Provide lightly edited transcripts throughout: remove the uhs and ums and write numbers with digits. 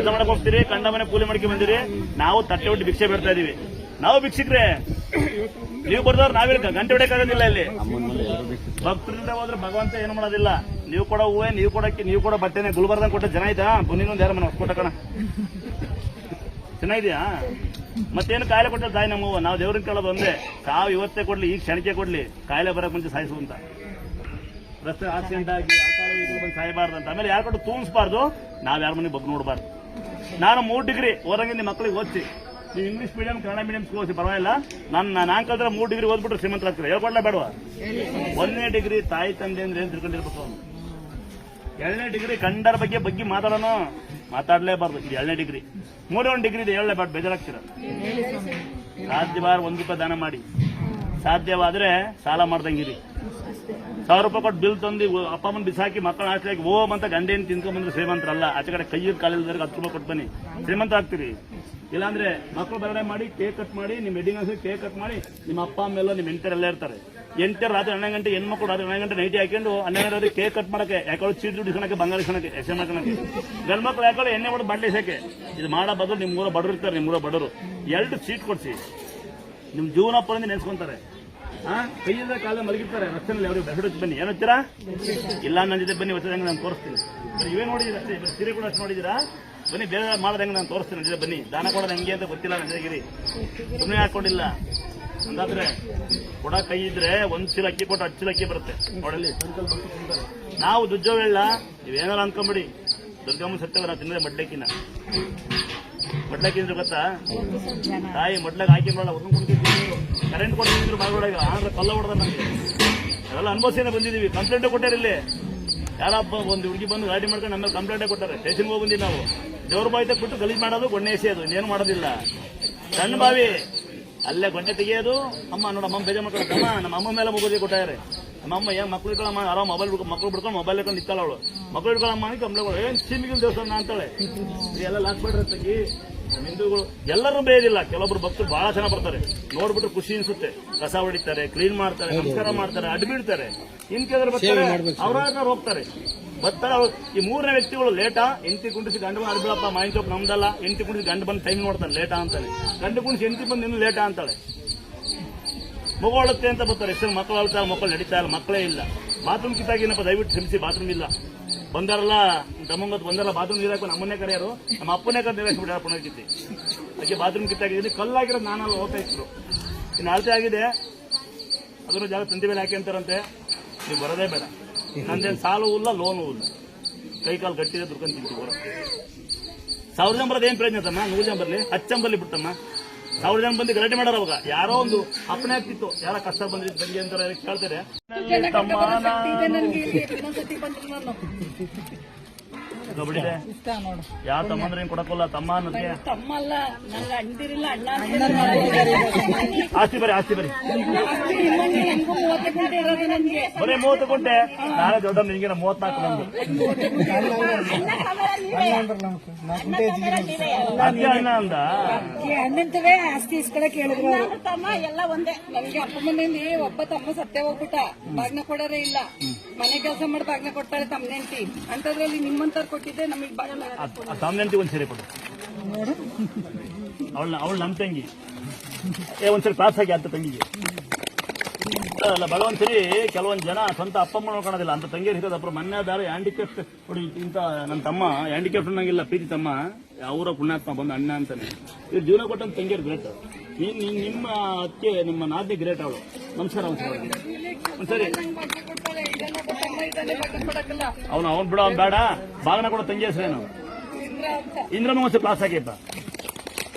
ಕೆಲಸ ಮಾಡಕ್ ಹೋಗ್ತೀರಿ, ಕಂಡ ಮನೆ ಕೂಲಿ ಮಾಡ್ಕೊಂಡ್ ಬಂದಿರಿ. ನಾವು ತಟ್ಟೆ ಒಟ್ಟು ಭಿಕ್ಷೆ ಬೇಡ್ತಾ ಇದೀವಿ. ನಾವು ಭಿಕ್ಷಿಕ್ರೆ, ನೀವು ಬರ್ದವ್ರು ನಾವೇ ಗಂಟೆ ಹೊಡೆಯಕ್ಕಾಗೋದಿಲ್ಲ. ಇಲ್ಲಿ ಭಕ್ತರಿಂದ ಹೋದ್ರೆ ಭಗವಂತ ಏನು ಮಾಡೋದಿಲ್ಲ. ನೀವು ಕೊಡೋ ಹೂವೆ, ನೀವು ಕೊಡಕ್ಕೆ, ನೀವು ಕೊಡೋ ಬಟ್ಟೆನೆ. ಗುಲ್ಬರ್ದಾಗ ಕೊಟ್ಟ ಜನ ಆಯ್ತಾ? ಬನ್ನಿನೊಂದು ಯಾರ ಮನೆ ಕೊಟ್ಟ ಕಣ ಚೆನ್ನಾಗಿದ್ಯಾ? ಮತ್ತೇನು ಕಾಯಿಲೆ ಕೊಟ್ಟ ತಾಯಿ ನಮ್ಮವ್ವ. ನಾವು ದೇವ್ರನ್ನ ಕೇಳೋದು ಒಂದೇ, ಸಾವು ಇವತ್ತೇ ಕೊಡ್ಲಿ, ಈಗ ಕ್ಷಣಿಕೆ ಕೊಡ್ಲಿ, ಕಾಯಿಲೆ ಬರಕ್ ಮುಂಚೆ ಸಾಯಿಸು ಅಂತ. ರಸ್ತೆ ಆಕ್ಸಿಡೆಂಟ್ ಆಗಿ ಬಂದು ಸಾಯಬಾರ್ದು ಅಂತ. ಆಮೇಲೆ ಯಾರು ಕೊಟ್ಟು ತೂಗಿಸ್ಬಾರ್ದು, ನಾವ್ ಯಾರ ಮನೆ ಬಗ್ಗೆ ನೋಡಬಾರ್ದು. ನಾನು 3 ಡಿಗ್ರಿ ಓದಂಗೆ ನಿಮ್ಮ ಮಕ್ಕಳಿಗೆ ಓದಿಸಿ, ನೀವು ಇಂಗ್ಲಿಷ್ ಮೀಡಿಯಂ ಕನ್ನಡ ಮೀಡಿಯಂ ಓದಿಸಿ ಪರವಾಗಿಲ್ಲ. ನಾನು ಕಲ್ದ್ರೆ 3 ಡಿಗ್ರಿ ಓದ್ಬಿಟ್ರೆ ಶ್ರೀಮಂತರಾಗ್ತಾರೆ. ಹೇಳ್ಕೊಡ್ಲೇ ಬೇಡವಾ? 1ನೇ ಡಿಗ್ರಿ ತಾಯಿ ತಂದೆ ಅಂದ್ರೆ ಏನ್ ತಿಳ್ಕೊಂಡಿರ್ಬೇಕು. 2ನೇ ಡಿಗ್ರಿ ಕಂಡರ ಬಗ್ಗೆ ಮಾತಾಡೋಣ, ಮಾತಾಡ್ಲೇಬಾರ್ದು. ಇದು 2ನೇ ಡಿಗ್ರಿ. 3ನೇ ಡಿಗ್ರಿ ಇದೆ, ಹೇಳಲೇಬಾರ್ದು, ಬೇಜಾರಾಗ್ತೀರ. ಸಾಧ್ಯವಾರ 1 ರೂಪಾಯಿ ದಾನ ಮಾಡಿ, ಸಾಧ್ಯವಾದ್ರೆ ಸಾಲ ಮಾಡ್ದಂಗಿರಿ. 1000 ರೂಪಾಯಿ ಕೊಟ್ಟು ಬಿಲ್ ತಂದು ಅಪ್ಪ ಅಮ್ಮನ ಬಿಸಾಕಿ ಮಕ್ಕಳ ಹಾಸ್ಟೆಲ್ಗೆ ಓಮ್ ಅಂತ ಗಂಡೇನು ತಿನ್ಕೊಂಡ್ಬಂದ್ರೆ ಶ್ರೀಮಂತರಲ್ಲ. ಆಚೆ ಕಡೆ ಕೈಯಲ್ಲಿ ಕಾಲಿಲ್ದವ್ರಿಗೆ 10 ರೂಪಾಯಿ ಕೊಟ್ಟು ಬನ್ನಿ, ಶ್ರೀಮಂತ ಆಗ್ತೀರಿ. ಇಲ್ಲಾಂದ್ರೆ ಮಕ್ಕಳು ಬರಡೆ ಮಾಡಿ, ಕೇಕ್ ಕಟ್ ಮಾಡಿ, ನಿಮ್ಮ ವೆಡ್ಡಿಂಗ್ ಆನ್ಸರ್ ಕೇಕ್ ಕಟ್ ಮಾಡಿ, ನಿಮ್ಮ ಅಪ್ಪ ಅಮ್ಮೆಲ್ಲ ನಿಮ್ಮ ಹೆಂಡತಿಯರೆಲ್ಲ ಇರ್ತಾರೆ. ಹೆಂಡತಿಯರು ರಾತ್ರಿ 12 ಗಂಟೆ, ಹೆಣ್ಮಕ್ಳು ರಾತ್ರಿ 12 ಗಂಟೆ ನೈಟಿ ಹಾಕೊಂಡು 12 ಗಂಟೆ ಕೇಕ್ ಕಟ್ ಮಾಡಕ್ಕೆ, ಯಾಕೋ ಚೀಟ್ ದುಡ್ಡು ಇಸ್ಕೊಳಕ್ಕೆ, ಬಂಗಾರ ಇಸ್ಕೊಳಕ್ಕೆ, ಎಸೆ ಮಾಡ್ಕೊಳಕ್ಕೆ. ಗಂಡು ಮಕ್ಳು ಯಾಕೋ ಎಣ್ಣೆ ಮಾಡಿ ಬಾಟ್ಲಿ ಇಸಕ್ಕೆ. ಇದು ಮಾಡೋ ಬದಲು ನಿಮ್ಮೂರ ಬಡವರು ಇರ್ತಾರೆ, ನಿಮ್ಮೂರ ಬಡವರು 2 ಸೀಟ್ ಕೊಡ್ಸಿ, ನಿಮ್ ಜೀವನ ಪರಿಂದ ನೆನೆಸ್ಕೊಂತಾರೆ. ಕೈಯಿಂದ ಕಾಲ ಮಲಗಿರ್ತಾರೆ ರಸ್ತೆಯಲ್ಲಿ. ಅವ್ರಿಗೆ ಬೆಸಡಿಸಿ ಬನ್ನಿ. ಏನು ಹಚ್ಚಿರಾ? ಇಲ್ಲ ನನ್ನ ಜೊತೆ ಬನ್ನಿ, ಹೊತ್ತದಂಗೆ ನಾನು ತೋರಿಸ್ತೀನಿ. ಇವೇ ನೋಡಿದಿರ ಅಷ್ಟೇ, ಸೀರೆ ಕೂಡ ಅಷ್ಟು ನೋಡಿದಿರಾ? ಬನ್ನಿ, ಬೇರೆ ಮಾಡೋದಂಗೆ ನಾನು ತೋರಿಸ್ತೀನಿ. ಜೊತೆ ಬನ್ನಿ. ದಾನ ಕೊಡೋದು ಹೆಂಗೆ ಅಂತ ಗೊತ್ತಿಲ್ಲ ನನಗಿರಿ, ಸುಮ್ಮನೆ ಹಾಕೊಂಡಿಲ್ಲ ಅಂದಾದ್ರೆ ಕೊಡ ಕೈ ಇದ್ರೆ 1 ಚೀಲ ಅಕ್ಕಿ ಕೊಟ್ಟು 10 ಚೀಲ ಅಕ್ಕಿ ಬರುತ್ತೆ ನೋಡಲ್ಲಿ. ನಾವು ದುಜ್ಜೋವೆಲ್ಲ ನೀವೇನಾರು ಅನ್ಕೊಂಬಿಡಿ. ದುರ್ಗಮ್ಮ ಸತ್ಯವರ ತಿಂದ್ರೆ ಮಡ್ಲಕ್ಕಿನ ಗೊತ್ತಾ? ತಾಯಿ ಮಡ್ಲಾಗ ಹಾಕಿರೋಲ್ಲ, ಕರೆಂಟ್ ಕೊಟ್ಟಿದ್ರು ಬಾಗಳೊಳಗ, ಆದ್ರೆ ಕಲ್ಲ ಹೊಡೆದ ನಮಗೆ. ಅವೆಲ್ಲ ಅನುಭವಿಸಿನ ಬಂದಿದೀವಿ. ಕಂಪ್ಲೇಂಟ್ ಕೊಟ್ಟಾರ ಇಲ್ಲಿ. ಯಾರಪ್ಪ ಒಂದು ಹುಡುಗಿ ಬಂದು ಗಾಡಿ ಮಾಡ್ಕೊಂಡು ನಮ್ಮಲ್ಲಿ ಕಂಪ್ಲೇಂಟ್ ಕೊಟ್ಟಾರೆ. ಸ್ಟೇಷನ್ಗೆ ಹೋಗಿ ಬಂದಿವಿ ನಾವು. ದೇವ್ರ ಬಾಯಿ ಬಿಟ್ಟು ಗಲೀಜ್ ಮಾಡೋದು, ಗೊಣ್ಣೆ ಎಸೆಯೋದು, ಇನ್ನೇನು ಮಾಡೋದಿಲ್ಲ. ಸಣ್ಣ ಬಾವಿ ಅಲ್ಲೇ ಗೊಣ್ಣೆ ತೆಗೆಯೋದು. ಅಮ್ಮ ನೋಡ, ಅಮ್ಮ ಬೇಜಾರು ಮಾಡ್ಕೊಳಮ್ಮ, ನಮ್ಮ ಅಮ್ಮ ಮೇಲೆ ಮುಗೋದಿ ಕೊಟ್ಟಾರೆ. ನಮ್ಮ ಅಮ್ಮ ಏನ್ ಮಕ್ಳು ಇಟ್ಕೊಳ್ಳಮ್ಮ, ಆರಾಮ್ ಮಕ್ಳು ಬಿಡ್ಕೊಂಡು ಮೊಬೈಲ್ ಇಟ್ಕೊಂಡು ನಿಂತಲ್ಲ ಅವಳು. ಮಕ್ಳು ಇಟ್ಕೊಳ್ಳಮ್ಮ ಅಂತ ಕಂಪ್ಲೇಂಟ್, ಏನ್ ಸಿಮ್ಮಿಗಿಲ್ ದೇವಸ್ಥಾನ ಅಂತಾಳೆ. ಎಲ್ಲ ಲಾಕ್ ಮಾಡ್ರಿ ತೆಗಿ. ಹಿಂದೂಗಳು ಎಲ್ಲರೂ ಬೇಯೋದಿಲ್ಲ. ಕೆಲವೊಬ್ರು ಭಕ್ತರು ಬಹಳ ಚೆನ್ನಾಗಿ ಬರ್ತಾರೆ, ನೋಡ್ಬಿಟ್ಟು ಖುಷಿ ಅನ್ಸುತ್ತೆ. ಕಸ ಹೊಡಿತಾರೆ, ಕ್ಲೀನ್ ಮಾಡ್ತಾರೆ, ನಮಸ್ಕಾರ ಮಾಡ್ತಾರೆ, ಅಡ್ಬಿಡ್ತಾರೆ. ಇನ್ ಕೆಲವರು ಬರ್ತಾರೆ, ಅವ್ರ ಹೋಗ್ತಾರೆ, ಬರ್ತಾರೆ. ಈ 3ನೇ ವ್ಯಕ್ತಿಗಳು ಲೇಟಾ, ಎಂಟಿ ಕುಂಡಿಸಿ ಗಂಡು ಅಡ್ಬಿಡಪ್ಪ, ಮಾಯಿನ್ ಚೌಕ್ ನಮ್ದಲ್ಲ. ಎಂಟಿ ಕುಂಡಿಸಿ ಗಂಡು ಬಂದು ಟೈಮ್ ನೋಡ್ತಾನೆ, ಲೇಟಾ ಅಂತಾನೆ. ಗಂಡು ಕುಣಿಸಿ ಎಂಟಿ ಬಂದು ಇನ್ನು ಲೇಟಾ ಅಂತಾಳೆ. ಮಗುಳುತ್ತೆ ಅಂತ ಬರ್ತಾರೆ. ಎಷ್ಟು ಮಕ್ಕಳು ಅಳ್ತಾರೆ, ಮಕ್ಕಳು ನಡೀತಾ ಇಲ್ಲ, ಮಕ್ಕಳೇ ಇಲ್ಲ. ಬಾತ್ರೂಮ್ ಕಿತ್ತಾಗಿನಪ್ಪ, ದಯವಿಟ್ಟು ಕ್ಷಮಿಸಿ, ಬಾತ್ರೂಮ್ ಇಲ್ಲ. ಬಂದಾರಲ್ಲ ತಮ್ಮಂಗತ್ ಬಂದಾರಲ್ಲ, ಬಾತ್ರೂಮ್ ನೀರಾಕ ನಮ್ಮನ್ನೇ ಕರೆಯಾರು, ನಮ್ಮ ಅಪ್ಪನೇ ಕರೆ ನೀರಾಕ್ಬಿಟ್ಟಾರ ಪುನರ್ಕಿತ್ತಿ. ಅದಕ್ಕೆ ಬಾತ್ರೂಮ್ ಕಿತ್ತಾಗಿದ್ದೀನಿ. ಕಲ್ಲಾಗಿರೋದು ನಾನಲ್ಲ, ಹೋಗ್ತಾ ಇದ್ರು. ಇನ್ನು ಅಳತೆ ಆಗಿದೆ, ಅದನ್ನು ಜಾಗ ತಂತಿ ಮೇಲೆ ಹಾಕಿ ಅಂತಾರಂತೆ. ನೀವು ಬರೋದೇ ಬೇಡ. ನಂದೇನು ಸಾಲವೂ ಇಲ್ಲ, ಲೋನೂ ಇಲ್ಲ. ಕೈ ಕಾಲು ಗಟ್ಟಿದೆ, ದುರ್ಕೊಂಡು ತಿಂತೀವಿ. 1000 ಜನ ಬರೋದು ಏನ್ ಪ್ರಯತ್ನ ತಮ್ಮ? 100 ಜನ ಬರಲಿ, 10 ಜನ ಬರಲಿ ಬಿಟ್ಟಮ್ಮ. 1000 ಜನ ಬಂದು ಗಲಾಟೆ ಮಾಡಾರ. ಅವಾಗ ಯಾರೋ ಒಂದು ಅಪ್ಪನೇ ಆಗ್ತಿತ್ತು, ಯಾರ ಕಷ್ಟ ಬಂದಿದ್ದು ಬಂದಿ ಅಂತಾರೆ, ಕೇಳ್ತಾರೆ. ಬಿಡಿದೆ ಯಾವ ತಮ್ಮ ಅಂದ್ರೆ ಏನ್ ಕೊಡಕ್ಕಲ್ಲ. ತಮ್ಮ ಅನ್ನೋದಕ್ಕೆ ಆಸ್ತಿ ಬರೀ ಬರೀ 30 ಗುಂಟೆ. ನಾಳೆ ದೊಡ್ಡ ನಿನ್ಗೆ 34 ನಂದು ಅಣ್ಣ ಅಂದ. ಅಣ್ಣಂತವೇ ಆಸ್ತಿ ಇಸ್ಕೊಳಕ್ ಹೇಳಿದ್ರು. ತಮ್ಮ ಎಲ್ಲ ಒಂದೇ. ನನಗೆ ಅಪ್ಪ ಮನೆಯಲ್ಲಿ ಒಬ್ಬ ತಮ್ಮ ಸತ್ಯ ಹೋಗ್ಬಿಟ್ಟ, ಬಾಗ್ನ ಕೊಡೋರೇ ಇಲ್ಲ. ಮನೆ ಕೆಲಸ ಮಾಡಿ ಬಾಗ್ನ ಕೊಡ್ತಾರೆ ತಮ್ಮನೆಂಟಿ. ಅಂತದ್ರಲ್ಲಿ ನಿಮ್ಮಂತವ್ರು ಕೊಟ್ಟಿದ್ದೆ ನಮಗ್ ಬಾಗಲ್ಲ. ತಮ್ಮನೆಂಟಿ ಒಂದ್ ಸರಿ ಕೊಡು. ಅವಳು ನಮ್ ತಂಗಿ. ಒಂದ್ಸರಿ ಕ್ಲಾಸ್ ಆಗಿ ಅಂತ ತಂಗಿಗೆ ಅಲ್ಲ ಭಗವಂತರಿ. ಕೆಲವೊಂದು ಜನ ಸ್ವಂತ ಅಪ್ಪಮ್ಮ ನೋಡ್ಕೊಳೋದಿಲ್ಲ, ಅಂತ ತಂಗಿಯರು ಇರೋದಪ್ಪ. ಮನ್ಯಾದಾರ ಹ್ಯಾಂಡಿಕ್ಯಾಪ್ಟ್ ನೋಡಿ ಇಂತ ನನ್ನ ತಮ್ಮ ಹ್ಯಾಂಡಿಕ್ಯಾಪ್ಟ್ ಅನ್ನಂಗಿಲ್ಲ, ಪ್ರೀತಿ ತಮ್ಮ ಅವರ ಪುಣ್ಯಾತ್ಮ ಬಂದು ಅಣ್ಣ ಅಂತಾನೆ. ಇವ್ರು ಜೀವನ ಕೊಟ್ಟಂತ ತಂಗಿಯರು ಗ್ರೇಟ್. ನಿಮ್ಮ ಅತ್ತೆ ನಿಮ್ಮ ನಾದ್ನಿ ಗ್ರೇಟ್. ಅವಳು ನಮಸ್ಕಾರ ಒಂದ್ಸರಿ ಅವನು ಬಿಡ, ಅವ್ನು ಬೇಡ. ಬಾಗನ ಕೊಡೋ ತಂಗಿ ಹೆಸರೇನು? ಇಂದ್ರಮ್ಮ. ಒಂದ್ಸರಿ ಕ್ಲಾಸ್ ಹಾಕಿಪ್ಪ.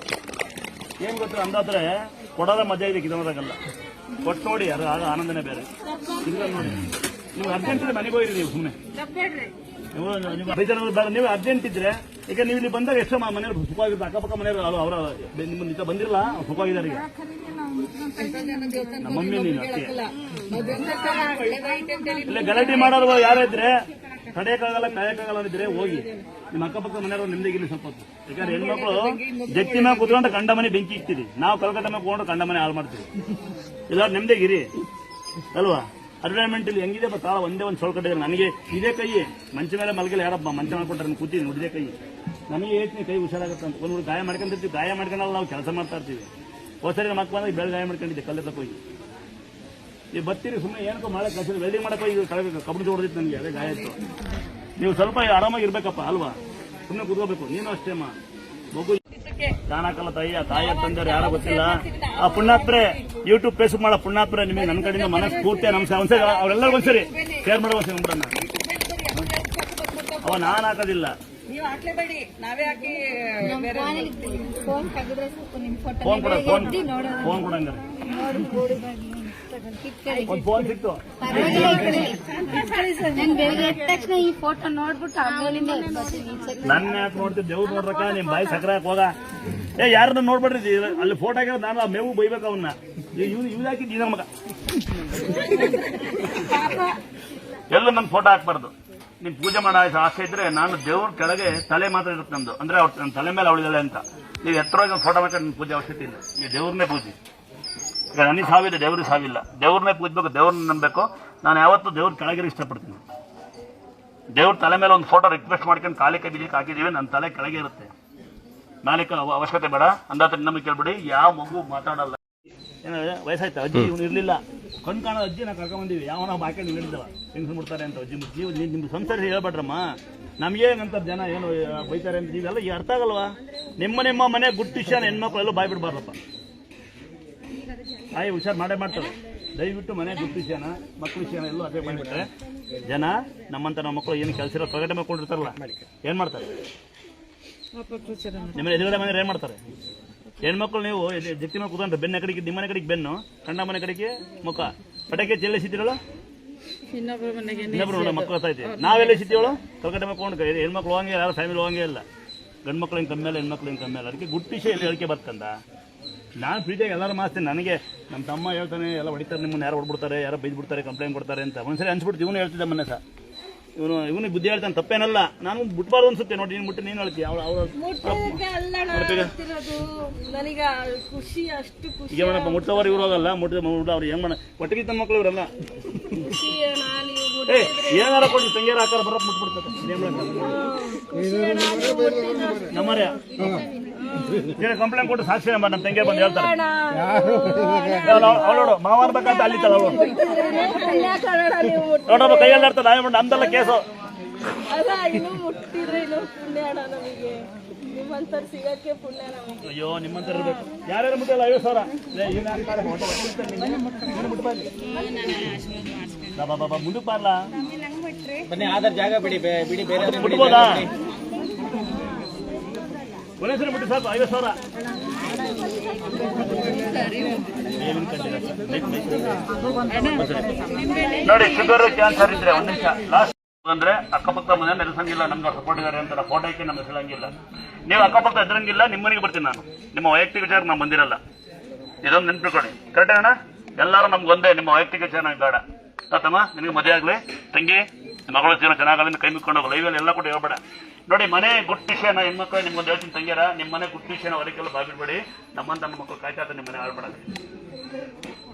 ಏನ್ ಗೊತ್ತ ಅಂದಾದ್ರೆ ಕೊಡೋದ ಮಜಾ ಇದೆ, ಇದನ್ನೋದಾಗಲ್ಲ. ಕೊಟ್ಟು ನೋಡಿ, ಅದು ಆನಂದನೇ ಬೇರೆ. ಇಂದ್ರ ನೋಡಿ, ನೀವು ಅರ್ಜೆಂಟ್ ಇದ್ರೆ ಮನೆಗೆ ಹೋಗಿರಿ. ನೀವು ಸುಮ್ಮನೆ ನೀವು ಅರ್ಜೆಂಟ್ ಇದ್ರೆ, ಈಗ ನೀವು ಇಲ್ಲಿ ಬಂದಾಗ ಎಷ್ಟೋ ಮನೆಯವರು ಸುಖವಾಗಿರ್ತಾರೆ. ಅಕ್ಕಪಕ್ಕ ಮನೆಯವರು ಅವರ ನಿಮ್ಮ ನಿಜ ಬಂದಿರಲ್ಲ, ಸುಖವಾಗಿದ್ದಾರೆ. ಈಗ ನಮ್ಮ ಮಮ್ಮಿ ನೀನು ಇಲ್ಲ ಗಲಾಟೆ ಮಾಡೋರು ಯಾರಿದ್ರೆ ತಡೆಯಕ್ಕಾಗಲ್ಲ, ಕಾಯಕ್ಕಾಗಲ್ಲ ಅಂದಿದ್ರೆ ಹೋಗಿ ನಿಮ್ಮ ಅಕ್ಕಪಕ್ಕ ಮನೆಯವರು ನಿಮ್ದಿಗಿಲ್ಲಿ ಸ್ವಲ್ಪ ಹೊತ್ತು. ಯಾಕಂದ್ರೆ ಹೆಣ್ಮಕ್ಳು ಜಟ್ಟಿ ಮ್ಯಾಗ ಕೂತ್ಕೊಂಡು ಕಂಡ ಮನೆ ಬೆಂಕಿ ಇಕ್ತೀರಿ. ನಾವು ಕಲ್ಕಟ್ಟ ಮ್ಯಾಗ ಕೂತ್ಕೊಂಡು ಕಂಡ ಮನೆ ಹಾಳು ಮಾಡ್ತೀವಿ. ಎಲ್ಲರೂ ನೆಮ್ಮದಿಗಿರಿ ಅಲ್ವಾ? ಅಡ್ವರ್ಟೈಸ್ಮೆಂಟ್ ಇಲ್ಲಿ ಹೆಂಗಿದೆ ತಾಳ ಒಂದೇ ಒಂದು ಸೊಳ್ಕಟ್ಟೆ ನನಗೆ ಇದೇ ಕೈ ಮಂಚ ಮೇಲೆ ಮಲಗಿಲ್ಲ ಯಾರಪ್ಪ ಮಂಚ ಮಾಡ್ಕೊಟ್ರೆ ಕೂತೀನಿ ನೋಡಿದೆ ಕೈ ನನಗೆ ಹೇಳ್ತೀನಿ ಕೈ ಹುಷಾರಾಗುತ್ತೆ ಅಂತ ಒಂದು ಗಾಯ ಮಾಡ್ಕೊಂಡಿರ್ತೀವಿ ಗಾಯ ಮಾಡ್ಕೊಂಡಲ್ಲ ನಾವು ಕೆಲಸ ಮಾಡ್ತಾ ಇರ್ತೀವಿ ಹೋದ್ಸರಿ ನಮ್ಮ ಮಕ್ಕ ಬಂದಾಗ ಬೆಳೆ ಗಾಯ ಮಾಡ್ಕೊಂಡಿದ್ದೆ ಕಲ್ಲೆ ತಪ್ಪೋಗಿ ನೀವು ಬರ್ತೀರಿ ಸುಮ್ಮನೆ ಏನಕ್ಕೋ ಮಾಡೋ ಕೆಲಸ ವೆಲ್ಡಿಂಗ್ ಮಾಡಕ್ಕೆ ಹೋಗಿ ಕಬ್ಬಣ ಹೊಡೆದಿತ್ತು ನನಗೆ ಅದೇ ಗಾಯ ಇತ್ತು ನೀವು ಸ್ವಲ್ಪ ಆರಾಮಾಗಿ ಇರ್ಬೇಕಪ್ಪ ಅಲ್ವಾ ಸುಮ್ಮನೆ ಕೂತ್ಕೋಬೇಕು ನೀನು ಅಷ್ಟೇ ಮಗು ಕಾಣಕಲ್ಲ ತಾಯಿ ಆ ತಾಯಿ ತಂದೆಯವ್ರು ಯಾರೋ ಗೊತ್ತಿಲ್ಲ ಆ ಪುಣ್ಯಾತ್ರೆ ಯೂಟ್ಯೂಬ್ ಫೇಸ್ಬುಕ್ ಮಾಡೋ ಪುಣ್ಯಾತ್ರೆ ನಿಮಗೆ ನನ್ನ ಕಡೆಯಿಂದ ಮನಸ್ಸು ಪೂರ್ತಿ ನಮಸ್ಕಾರ ಒಂದ್ಸರಿ ಅವರೆಲ್ಲರಿಗೂ ಒಂದ್ಸರಿ ಶೇರ್ ಮಾಡುವ ನಮ್ಮನ್ನ ಅವ ನಾನು ಹಾಕೋದಿಲ್ಲ ನೀವು ಹಾಕ್ಲೇಬೇಡಿ ನಾವೇ ಹಾಕಿ ಫೋನ್ ತೆಗೆದ್ರೆ ಸ್ವಲ್ಪ ನಿಮ್ ಫೋಟೋ ಫೋನ್ ಕೊಡ ಫೋನ್ ಕೊಡಂಗಾರೆ ಒಂದು ಫೋನ್ ಸಿಕ್ತು ನಾನು ಬೆಳಿಗ್ಗೆ ಎದ್ದ ತಕ್ಷಣ ಈ ಫೋಟೋ ನೋಡ್ಬಿಟ್ಟು ಆಮೇಲಿಂದ ನನ್ನ ಯಾಕೆ ನೋಡ್ತಿದ್ದೆ ದೇವ್ರು ನೋಡ್ರಕ್ಕ ನಿಮ್ ಬಾಯಿ ಸಕ್ಕರೆ ಹಾಕಿ ಹೋಗ ಯಾರನ್ನ ನೋಡ್ಬೇಡ್ರಿ ಅಲ್ಲಿ ಫೋಟೋ ಹಾಕಿದ್ರೆ ನಾನು ಆ ಮೇವು ಬೈಬೇಕು ಅವನ್ನ ಇವ್ ಹಾಕಿದ್ದು ಇದ ಮಗ ಎಲ್ಲ ನನ್ನ ಫೋಟೋ ಹಾಕ್ಬಾರ್ದು ನಿಮ್ ಪೂಜೆ ಮಾಡೋ ಆಸೆ ಇದ್ರೆ ನಾನು ದೇವ್ರ ಕೆಳಗೆ ತಲೆ ಮಾತ್ರ ಇರುತ್ತೆ ನಮ್ದು ಅಂದ್ರೆ ಅವ್ರ ನನ್ನ ತಲೆ ಮೇಲೆ ಅವಳಿದಾಳೆ ಅಂತ ನೀವು ಎತ್ತರವಾಗಿ ಫೋಟೋ ಬೇಕಾದ್ರೆ ನಿಮ್ ಪೂಜೆ ಅವಶ್ಯಕತೆ ಇಲ್ಲ ನೀವು ದೇವ್ರನ್ನೇ ಪೂಜೆ ಈಗ ನನಗೆ ಸಾವಿದೆ ದೇವ್ರಿಗೆ ಸಾವಿಲ್ಲ ದೇವ್ರನ್ನೇ ಪೂಜಬೇಕು ದೇವ್ರನ್ನ ನಂಬಬೇಕು ನಾನು ಯಾವತ್ತೂ ದೇವ್ರ ಕೆಳಗಿರೋ ಇಷ್ಟಪಡ್ತೀನಿ ದೇವ್ರ ತಲೆ ಮೇಲೆ ಒಂದು ಫೋಟೋ ರಿಕ್ವೆಸ್ಟ್ ಮಾಡ್ಕೊಂಡು ಕಾಲಿ ಕೈ ಬೀಜಕ್ಕೆ ಹಾಕಿದೀವಿ ನನ್ನ ತಲೆ ಕೆಳಗೆ ಇರುತ್ತೆ ನಾಲಿಕ ಅವಶ್ಯಕತೆ ಬೇಡ ಅಂದಾತ ನಮಗೆ ಕೇಳ್ಬಿಡಿ ಯಾವ ಮಗು ಮಾತಾಡಲ್ಲ ಏನೋ ವಯಸ್ಸಾಯ್ತು ಅಜ್ಜಿ ಇವ್ನು ಇರ್ಲಿಲ್ಲ ಕಣ್ ಕಾಣೋ ಅಜ್ಜಿ ನಾವು ಕರ್ಕೊಂಡ್ಬಂದೀವಿ ಯಾವನ ಬಾಕಿ ನೀವು ಹೇಳಿದವ ಹೆಂಗ್ ಬಿಡ್ತಾರೆ ಅಂತ ಅಜ್ಜಿ ನೀವು ನಿಮ್ಮ ಸಂಸಾರ ಹೇಳ್ಬೇಡ್ರಮ್ಮ ನಮ್ಗೇನಂತ ಜನ ಏನು ಬೈತಾರೆ ಅಂತ ನೀವೆಲ್ಲ ಈ ಅರ್ಥ ಆಗಲ್ವಾ ನಿಮ್ಮ ಮನೆ ಗುಡ್ ವಿಷಯನ ಹೆಣ್ಮಕ್ಳೆಲ್ಲೂ ಬಾಯ್ ಬಿಡ್ಬಾರ್ದಪ್ಪ ಆಯ್ ಹುಷಾರು ಮಾಡೇ ಮಾಡ್ತಾರೆ ದಯವಿಟ್ಟು ಮನೆ ಗುಡ್ ವಿಷಯನ ಮಕ್ಕಳ ವಿಷಯನ ಎಲ್ಲೂ ಅದೇ ಮಾಡಿಬಿಟ್ರೆ ಜನ ನಮ್ಮಂತ ನಮ್ಮ ಮಕ್ಕಳು ಏನು ಕೆಲಸ ಇರೋ ಪ್ರಗಟೆ ಮಾಡ್ಕೊಂಡಿರ್ತಾರಲ್ಲ ಏನ್ ಮಾಡ್ತಾರೆ ನಿಮ್ಮ ಎದುರುಗಡೆ ಮನೆ ಏನ್ ಮಾಡ್ತಾರೆ ಹೆಣ್ಮಕ್ಳು ನೀವು ಜಗ್ತಿ ಮೇಲೆ ಕೂತ್ಕೊಂಡ್ರೆ ಬೆನ್ನ ಕಡೆಗೆ ನಿಮ್ಮ ಮನೆ ಕಡೆಗೆ ಬೆನ್ನು ಕಂಡ ಮನೆ ಕಡೆಗೆ ಮುಖ ಪಟಾಕಿ ಚೆಲ್ಲ ಸಿದ್ದಿರಲ್ಲ ಇನ್ನೊಬ್ರು ಮಕ್ಕಳು ಐತಿ ನಾವೆಲ್ಲ ಸಿದ್ದಿವಳು ಕಲ್ಕಟ್ಟೆ ಮಾಡ್ಕೊಂಡು ಹೆಣ್ಮಕ್ಳು ಹೋಗಂಗೆ ಯಾರು ಫ್ಯಾಮಿಲಿ ಹೋಗಂಗೆ ಇಲ್ಲ ಗಂಡು ಮಕ್ಳು ಹಿಂಗೆ ಕಮ್ಮೇಲೆ ಹೆಣ್ಮಕ್ಳು ಹಿಂಗೆ ಕಮ್ಮೇಲೆ ಅದಕ್ಕೆ ಗುಡ್ ವಿಷಯ ಎಲ್ಲಿ ಹೇಳಿಕೆ ಬರ್ತಂದ ನಾನು ಪ್ರೀತಿಯಾಗಿ ಎಲ್ಲರೂ ಮಾಸ್ತೀನಿ ನನಗೆ ನಮ್ಮ ತಮ್ಮ ಹೇಳ್ತಾನೆ ಎಲ್ಲ ಹೊಡಿತಾರೆ ನಿಮ್ಮನ್ನ ಯಾರು ಹೊಡ್ಬಿಡ್ತಾರೆ ಯಾರೋ ಬೈದ್ಬಿಡ್ತಾರೆ ಕಂಪ್ಲೇಂಟ್ ಕೊಡ್ತಾರೆ ಅಂತ ಒಂದ್ಸರಿ ಅನ್ಸ್ಬಿಡ್ತು ಇವನು ಹೇಳ್ತಿದ್ದೆ ಮೊನ್ನೆ ಸಹ ಇವನಿಗೆ ಬುದ್ಧಿ ಹೇಳ್ತಾನೆ ತಪ್ಪೇನಲ್ಲ ನಾನು ಬಿಟ್ಬಾರ್ದು ಅನ್ಸುತ್ತೆ ನೋಡಿ ನೀನು ಬಿಟ್ಟು ನೀನು ಹೇಳ್ತೀಯ ನನಗೆ ಖುಷಿ ಅಷ್ಟು ಖುಷಿ ಈಗ ಏನಪ್ಪ ಮುಟ್ಟೋರು ಇವ್ರು ಹೋಗಲ್ಲ ಅವ್ರು ಹೆಂಗ್ ಮಾಡ ಒಟ್ಟಿಗೆ ತಮ್ಮ ಮಕ್ಕಳು ಇವರಲ್ಲ ಏನಾರ ಕೊಡಿ ತಂಗಿಯರ ಆಕಾರ ಬರಕ್ ಮುಟ್ಬಿಡ್ತಾರೆ ನಮ್ಮರೇ ಕಂಪ್ಲೇಂಟ್ ಕೊಟ್ಟು ಸಾಕ್ಷಿ ನಮ್ಮ ತಂಗಿ ಬಂದು ಹೇಳ್ತಾರೆ ಅವಳು ಮಾವ ಅನ್ಬೇಕಂತ ಅಲ್ಲಿತ್ತಲ್ಲ ಅವಳು ನೋಡಪ್ಪ ಕೈಯಲ್ಲಿ ಇರ್ತದೆ ನಮ್ದೆಲ್ಲ ಕೇಸು ಅಯ್ಯೋ ನಿಮ್ಮಂತ ಇರ್ಬೇಕು ಯಾರ್ಯಾರು ಮುಟ್ಟಲ್ಲ 50,000 ಮುಂದಕ್ಕೆ ಬಾರ್ಲ ಬನ್ನಿ ಆಧಾರ್ ಜಾಗ ಬಿಡಿ ಬಿಡಿ ಬೇರೆ ಮುಟ್ಬೋದಾ ಒಂದೇಸರಿ ಮುಟ್ಟಿ ಸಾಕು 50,000 ನೋಡಿ ಶುಗರ್ ಕ್ಯಾನ್ಸರ್ ಇದ್ರೆ ಒಂದ್ ನಿಮಿಷ ಲಾಸ್ಟ್ ಅಂದ್ರೆ ಅಕ್ಕಪಕ್ಕ ಮನೆ ನೆಲೆಸಂಗಿಲ್ಲ ನಮ್ಗೆ ಸಪೋರ್ಟ್ ಇದಾರೆ ಅಂತ ಫೋಟೋ ಹಾಕಿ ನಮ್ಗೆ ಹೆಸರಂಗಿಲ್ಲ ನೀವು ಅಕ್ಕಪಕ್ಕ ಎದುರಂಗಿಲ್ಲ ನಿಮ್ಮ ಮನೆಗೆ ಬರ್ತೀನಿ ನಾನು ನಿಮ್ಮ ವೈಯಕ್ತಿಕ ವಿಚಾರ ನಾನು ಬಂದಿರಲ್ಲ ಇದೊಂದು ನೆನ್ಪಿಟ್ಕೊಳ್ಳಿ ಕರೆಕ್ಟ್ ಅಣ್ಣ ಎಲ್ಲರೂ ನಮ್ಗೆ ಒಂದೇ ನಿಮ್ಮ ವೈಯಕ್ತಿಕ ವಿಚಾರ ನಂಗೆ ಬೇಡ ತಮ್ಮ ನಿನಗೆ ಮದುವೆ ಆಗಲಿ ತಂಗಿ ಮಗಳ ಜೀವನ ಚೆನ್ನಾಗಲಿ ಕೈ ಮುಕ್ಕೊಂಡು ಹೋಗಲ್ಲ ಲೈವಲ್ಲಿ ಎಲ್ಲ ಕೂಡ ಹೇಳ್ಬೇಡ ನೋಡಿ ಮನೆ ಗುಡ್ ವಿಷಯನ ಹೆಣ್ಮಕ್ಳು ನಿಮ್ಗೊಂದು ಹೇಳ್ತೀನಿ ತಂಗಿಯರ ನಿಮ್ಮ ಮನೆ ಗುಡ್ ವಿಷಯನ ಹೊರಗೆಲ್ಲ ಬಾಗಿಡ್ಬೇಡಿ ನಮ್ಮಂತ ನಮ್ಮ ಮಕ್ಕಳು ಕಾಯ್ತಾ ನಿಮ್ಮ ಮನೆ ಆಳ್ಬೇಡ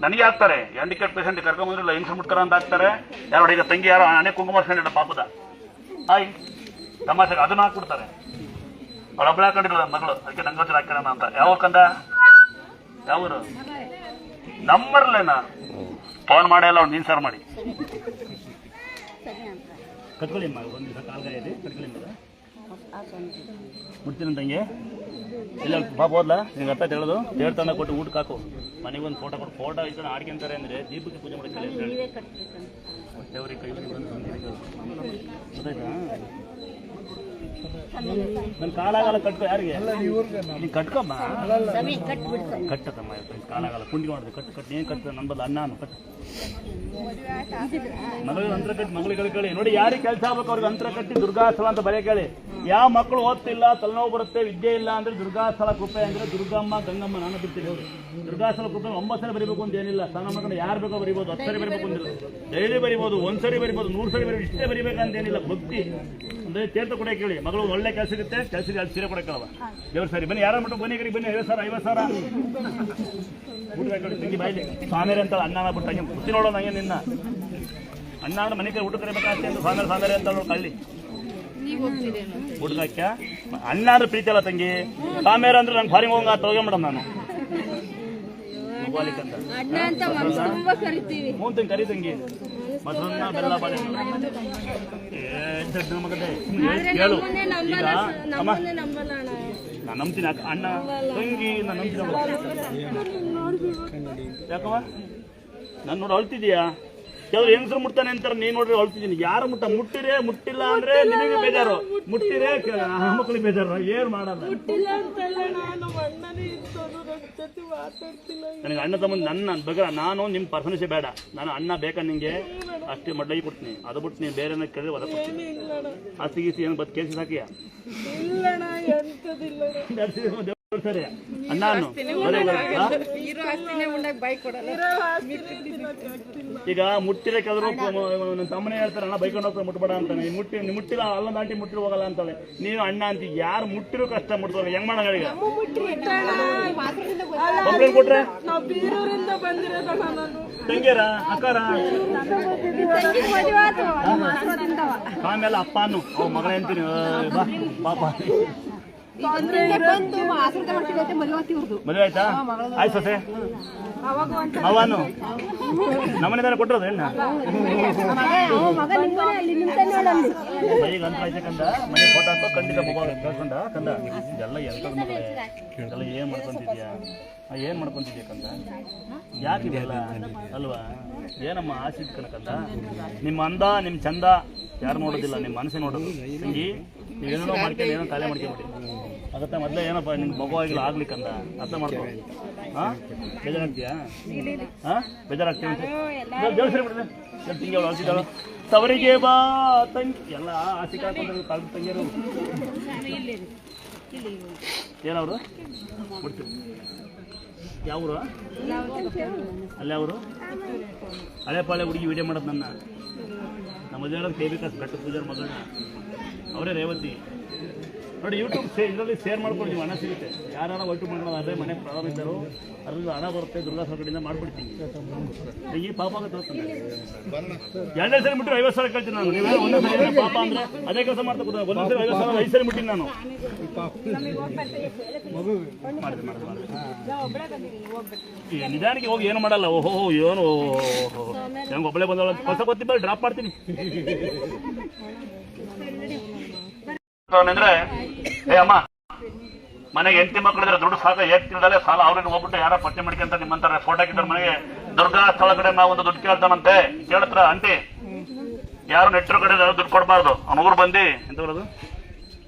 ನನಗೆ ಹಾಕ್ತಾರೆ ಹ್ಯಾಂಡಿಕ್ಯಾಪ್ ಪೇಷಂಟ್ ಕರ್ಕೊಂಡ್ಬಂದ್ರಲ್ಲ ಹಿಂಸೆ ಮುಟ್ಕರ ಅಂತ ಹಾಕ್ತಾರೆ ಯಾರು ಈಗ ತಂಗಿ ಯಾರೋ ಹಣೆ ಕುಂಕುಮ ಪಾಪದ ಆಯ್ ತಮಾಷೆಗೆ ಅದನ್ನ ಹಾಕ್ಬಿಡ್ತಾರೆ ಅವಳು ಹಬ್ಬಳ ಹಾಕೊಂಡಿಲ್ಲ ಮಗಳು ಅದಕ್ಕೆ ನಂಗೋಚರ ಹಾಕೋಣ ಅಂತ ಯಾವ ಕಂದ ಯಾವರು ನಮ್ಮರ್ಲೇನಾ ಫೋನ್ ಮಾಡಲ್ಲ ಅವ್ನು ನೀನು ಸರ್ ಮಾಡಿ ಕಟ್ಕೊಳ್ಳಿ ಒಂದು ದಿವಸ ಕಾಲ್ಗಾಯ ಇದೆ ಕಟ್ಕೊಳ್ಳಿ ಮುಟ್ತೀನಿ ತಂಗಿ ಇಲ್ಲ ಪಾಪ ಹೋದ್ಲಾ ನಿಂಗೆ ಅರ್ಥ ಹೇಳೋದು ಹೇಳ್ತಾನೆ ಕೊಟ್ಟು ಊಟಕ್ಕೆ ಹಾಕು ಮನೆಗೊಂದು ಫೋಟೋ ಕೊಟ್ಟು ಫೋಟೋ ಇದ್ರೆ ಆಡ್ಕೊಂತಾರೆ ಅಂದರೆ ದೀಪಕ್ಕೆ ಪೂಜೆ ಮಾಡಕ್ಕೆ ದೇವ್ರಿಗೆ ಕೈ ಗೊತ್ತಾಯ್ತಾ ನನ್ನ ಕಾಲಾಗಲ್ಲ ಕಟ್ಕೊ ಯಾರಿಗೆ ನೀನು ಕಟ್ಕೊಮ್ಮ ಕಟ್ಟತಮ್ಮ ಕಾಲಾಗಲ್ಲ ಕುಂಡಿ ಮಾಡಿದೆ ಕಟ್ಟು ಏನು ಕಟ್ಟ ನನ್ನ ಬದಲು ಅನ್ನ ಕಟ್ಟು ಮಗಳಿಗೆ ಅಂತರ ಕಟ್ಟಿ ಮಗಳಿಗೆ ಕೇಳಿ ನೋಡಿ ಯಾರಿಗೆ ಕೆಲಸ ಆಗ್ಬೇಕು ಅವ್ರಿಗೆ ಅಂತರ ಕಟ್ಟಿ ದುರ್ಗಾಸ್ಥಳ ಅಂತ ಬರೆಯ ಕೇಳಿ ಯಾವ ಮಕ್ಕಳು ಓದ್ತಿಲ್ಲ ತಲೆನೋವು ಬರುತ್ತೆ ವಿದ್ಯೆ ಇಲ್ಲ ಅಂದ್ರೆ ದುರ್ಗಾಸ್ಥಳ ಕೃಪೆ ಅಂದ್ರೆ ದುರ್ಗಮ್ಮ ಗಂಗಮ್ಮ ನಾನು ಬಿಡ್ತೀನಿ ದುರ್ಗಾಸ್ಥಳ ಕೃಪೆ 9 ಸರಿ ಬರೀಬೇಕು ಅಂತ ಏನಿಲ್ಲ ಸಣ್ಣ ಮಕ್ಕಳು ಯಾರು ಬೇಕೋ ಬರಿಬೋದು 10 ಸರಿ ಬರೀಬೇಕು ಅಂದಿಲ್ಲ ಡೈಲಿ ಬರಿಬೋದು 1 ಸರಿ ಬರಿಬೋದು 100 ಸರಿ ಬರೀಬೋದು ಇಷ್ಟೇ ಬರಿಬೇಕಂತ ಏನಿಲ್ಲ ಭಕ್ತಿ ಅಂದ್ರೆ ತೀರ್ಥ ಕೂಡ ಕೇಳಿ ಮಗಳು ಒಳ್ಳೆ ಕೆಲಸ ಇರುತ್ತೆ ಕೆಲಸಕ್ಕೆ ಅದು ಸೀರೆ ಕೊಡಕ್ಕಲ್ವ ದೇವ್ರ ಸರಿ ಬನ್ನಿ ಯಾರ ಮಟ್ಟ ಬನ್ನಿ ಕಡೆ ಬನ್ನಿ 50,000 ಊಟ ತಂಗಿ ಬಾಯಿಲಿ ಸ್ವಾಮಿಯರೇ ಅಂತ ಅಣ್ಣನ ಬಿಟ್ಟು ಹಂಗೆ ಬುತ್ತಿ ನೋಡೋ ನಂಗೆ ನಿನ್ನ ಅಣ್ಣ ಅಂದ್ರೆ ಮನೆ ಕೈ ಊಟ ಕರಿಬೇಕಾಗ್ತದೆ ಅಂತ ಸ್ವಾಮಿಯರೇ ಅಂತ ಕಳ್ಳಿ ಊಟಕ್ಕೆ ಅಣ್ಣ ಅಂದ್ರೆ ಪ್ರೀತಿ ಅಲ್ಲ ತಂಗಿ ಸ್ವಾಮಿಯರ ಅಂದ್ರೆ ನಂಗೆ ಫಾರಿನ್ ಹೋಗಂಗ ತಗೋಗೆ ಮೇಡಮ್ ನಾನು ಮೂನ್ ಕರಿ ತಂಗಿ ಮೊಸರನ್ನ ಬೆಲ್ಲ ಬಾಳೆ ಹೇಳು ಈಗ ಅಮ್ಮ ನಾನು ನಂಬ್ತೀನಿ ಅಣ್ಣ ತಂಗಿ ನಾನು ನಂಬ್ತೀನಿ ಯಾಕಮ್ಮ ನಾನು ನೋಡಿ ಅಳ್ತಿದೀಯಾ ಕೆಲವ್ರು ಹೆಂಗಸರು ಮುಟ್ತಾನೆ ಅಂತಾರೆ ನೀನ್ ನೋಡ್ರಿ ಅಳ್ತಿದ್ದೀನಿ ಯಾರು ಮುಟ್ಟಿರೇ ಮುಟ್ಟಿಲ್ಲ ಅಂದ್ರೆ ನಿಮಗೆ ಬೇಜಾರು ಮುಟ್ಟಿರೇ ಮಕ್ಕಳಿಗೆ ಬೇಜಾರು ಏನ್ ಮಾಡಲ್ಲ ನನಗೆ ಅಣ್ಣ ತಮ್ಮ ನನ್ನ ಬೇಕಾ ನಾನು ನಿಮ್ ಪರ್ಸನಸೆ ಬೇಡ ನಾನು ಅಣ್ಣ ಬೇಕಾ ನಿಂಗೆ ಅಷ್ಟೇ ಮಡ್ಡಾಗಿ ಕೊಡ್ತೀನಿ ಅದು ಬಿಟ್ಟು ನೀನು ಬೇರೆ ಕೇಳಿದ್ರೆ ಒದ ಕೊಡ್ತೀನಿ ಆಸ್ತಿ ಗೀಸಿ ಏನು ಬದ್ ಕೇಸಿ ಸಾಕಿಯಾ ಸರಿ ಅಣ್ಣ ಈಗ ಮುಟ್ಟಿರ ಕೆಲವರು ನನ್ನ ತಮ್ಮನೇ ಹೇಳ್ತಾರೆ ಅಣ್ಣ ಬೈಕೊಂಡು ಹೋಗ್ತಾರೆ ಮುಟ್ಬೇಡ ಅಂತಾನೆ ಮುಟ್ಟಿಲ್ಲ ಅಲ್ಲ ದಾಟಿ ಮುಟ್ಟಿರು ಹೋಗಲ್ಲ ಅಂತಾಳೆ ನೀವು ಅಣ್ಣ ಅಂತ ಯಾರು ಮುಟ್ಟಿರೋ ಕಷ್ಟ ಮುಟ್ತಾರೆ ಹೆಂಗ್ ಮಾಡೋಣ ಈಗ ಕಂಪ್ಲೇಂಟ್ ಕೊಟ್ರೆ ತಂಗಿಯರ ಅಕ್ಕಾರ ಆಮೇಲೆ ಅಪ್ಪನು ಮಗಳ ಅಂತೀನಿ ಪಾಪ ಮದುವೆ ಆಯ್ತಾ ಆಯ್ತು ಸೊಸೆ ಅವನು ನಮ್ಮನೆ ಕೊಟ್ಟಿರೋದು ಹೆಣ್ಣ ಈಗ ಅಂತ ಆಯ್ತಕ್ಕಂದ ಮನೆ ಫೋಟೋ ಹಾಕೋ ಖಂಡಿತ ಮೊಬೈಲ್ ಕೇಳ್ಕೊಂಡ ಕಂದ ಇದೆಲ್ಲ ಎಂತದ ಮಗಳೇ ಇದೆಲ್ಲ ಏನ್ ಮಾಡ್ಕೊಂತಿದ್ಯಾ ಕಂದ ಯಾಕಿದೆಯಲ್ಲ ಅಲ್ವಾ ಏನಮ್ಮ ಆಸೆ ಕಣಕಂದ ನಿಮ್ಮ ಅಂದ ನಿಮ್ಮ ಚಂದ ಯಾರು ನೋಡೋದಿಲ್ಲ ನಿಮ್ಮ ಮನಸ್ಸೇ ನೋಡೋದು ತಂಗಿ ನೀವೇನೋ ಮಾಡ್ಕೊಂಡು ಏನೋ ಕಾಲೇ ಮಾಡ್ಕೊಂಬಿಡಿ ಅದಕ್ಕೆ ಮೊದಲೇ ಏನಪ್ಪ ನಿಮ್ಗೆ ಮಗು ಆಗಿಲ್ಲ ಆಗ್ಲಿಕ್ಕಂದ ಅರ್ಥ ಮಾಡ್ಕೊ ಹಾಂ ಬೇಜಾರಾಗ್ತೀಯಾ ಹಾಂ ಬೇಜಾರಾಗ್ತೀಯ ಅಂತ ದೇವ್ರ ಸರಿ ಬಿಡ್ದೆ ತಂಗಿ ಅವಳು ಆಗ್ತಿದ್ದಾಳು ತವರಿಗೆ ಬಾ ತಂಗಿ ಎಲ್ಲ ಆಸೆ ಕಾಕೊಂಡು ಕಾಲ್ ತಂಗಿಯರು ಏನವರು ಬಿಡ್ತೀವಿ ಯಾವರು ಅಲ್ಲೇ ಅವರು ಹಳೆ ಪಾಳೆ ಹುಡುಗಿ ವಿಡಿಯೋ ಮಾಡೋದು ನನ್ನ ನಮ್ಮ ಮದುವೆ ಕೆ ಬಿ ಕಾಸ್ ಬೆಟ್ಟ ಪೂಜಾರ ಮಗಳನ್ನ ಅವರೇ ರೇವತಿ ನೋಡಿ ಯೂಟ್ಯೂಬ್ ಇದರಲ್ಲಿ ಶೇರ್ ಮಾಡ್ಕೊಂಡು ನೀವು ಹಣ ಸಿಗುತ್ತೆ ಯಾರು ಯೂಟ್ಯೂಬ್ ಮಾಡೋದು ಅದೇ ಮನೆ ಪ್ರಾಬ್ಲಮ್ ಇದ್ದಾರೋ ಅದ್ರಲ್ಲಿ ಹಣ ಬರುತ್ತೆ ದುರ್ಗಾಸರ ಕಡೆಯಿಂದ ಮಾಡ್ಬಿಡ್ತೀನಿ ಈಗ ಪಾಪ ಆಗುತ್ತೆ ಹೋಗ್ತಾನೆ 2 ಸರಿ ಬಿಟ್ಟು 50,000 ಕೇಳ್ತೀನಿ ನಾನು ನೀವು ಒಂದೇ ಸರಿ ಪಾಪ ಅಂದ್ರೆ ಅದೇ ಕೆಲಸ ಮಾಡ್ತಾ ಕೂತ ಒಂದೊಂದು ಸರಿ 50,000 5 ಸರಿ ಬಿಟ್ಟಿನಿ ನಾನು ನಿಧಾನಕ್ಕೆ ಹೋಗಿ ಏನು ಮಾಡಲ್ಲ ಓಹೋ ಏನು ಹೆಂಗೆ ಒಬ್ಬಳೇ ಬಂದವಳ ಹೊಸ ಗೊತ್ತಿಲ್ಲ ಡ್ರಾಪ್ ಮಾಡ್ತೀನಿ ಅಂದ್ರೆ ಏ ಅಮ್ಮ ಮನೆಗೆ ಹೆಂಡತಿ ಮಕ್ಕಳಿದ್ರೆ ದುಡ್ಡು ಸಾಕ ಹೇಳ್ತಿದ್ದಲೆ ಸಾಲ ಅವ್ರಿಗೆ ಹೋಗ್ಬಿಟ್ಟು ಯಾರ ಪಟ್ಟಿ ಮಾಡ್ಕೊಂತ ನಿಮ್ಮಂತಾರೆ ಫೋಟೋ ಹಾಕಿದ್ರೆ ಮನೆಗೆ ದುರ್ಗಾ ಸ್ಥಳ ಕಡೆ ನಾವು ಒಂದು ದುಡ್ಡು ಕೇಳ್ತಾನಂತೆ ಕೇಳ್ತಾರ ಆಂಟಿ ಯಾರು ನೆಟ್ಟರು ಕಡೆ ದುಡ್ಡು ಕೊಡಬಾರ್ದು ಅವ್ನ ಊರು ಬಂದು ಎಂತ ಬರೋದು